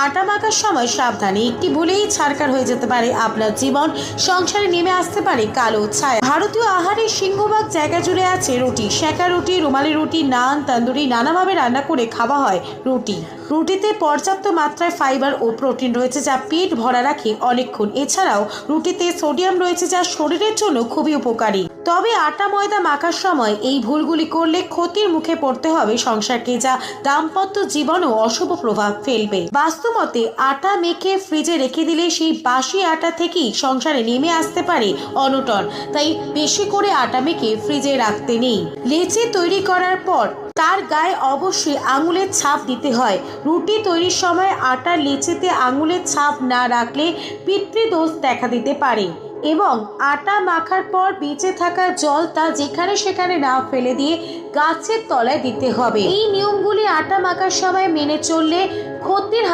আটা মাখার সময় সাবধানে, একটি ভুলেই ছারখার হয়ে যেতে পারে আপনার জীবন, সংসারে নেমে আসতে পারে কালো ছায়া। ভারতীয় আহারের সিংহভাগ জায়গা জুড়ে আছে রুটি। সেঁকা রুটি, রুমালি রুটি, নান, তন্দুরি, নানাভাবে রান্না করে খাওয়া হয় রুটি। রুটিতে পর্যাপ্ত মাত্রায় ফাইবার ও প্রোটিন রয়েছে, যা পেট ভরা রাখে অনেকক্ষণ। এছাড়াও রুটিতে সোডিয়াম রয়েছে, যা শরীরের জন্য খুবই উপকারী। তবে আটা ময়দা মাখার সময় এই ভুলগুলি করলে ক্ষতির মুখে পড়তে হবে সংসারকে, যা দাম্পত্য জীবনেও অশুভ প্রভাব ফেলবে। বাস্তুমতে আটা মেখে ফ্রিজে রেখে দিলে সেই বাসি আটা থেকেই সংসারে নেমে আসতে পারে অনটন। তাই বেশি করে আটা মেখে ফ্রিজে রাখতে নেই। লেচি তৈরি করার পর তার গায়ে অবশ্যই আঙুলের ছাপ দিতে হয়। রুটি তৈরির সময় আটার লেচিতে আঙুলের ছাপ না রাখলে পিতৃদোষ দেখা দিতে পারে। এবং আটা মাখার পর বেঁচে থাকা জল তা যেখানে সেখানে না ফেলে দিয়ে গাছের তলায় দিতে হবে। এই নিয়মগুলি আটা মাখার সময় মেনে চললে ক্ষতির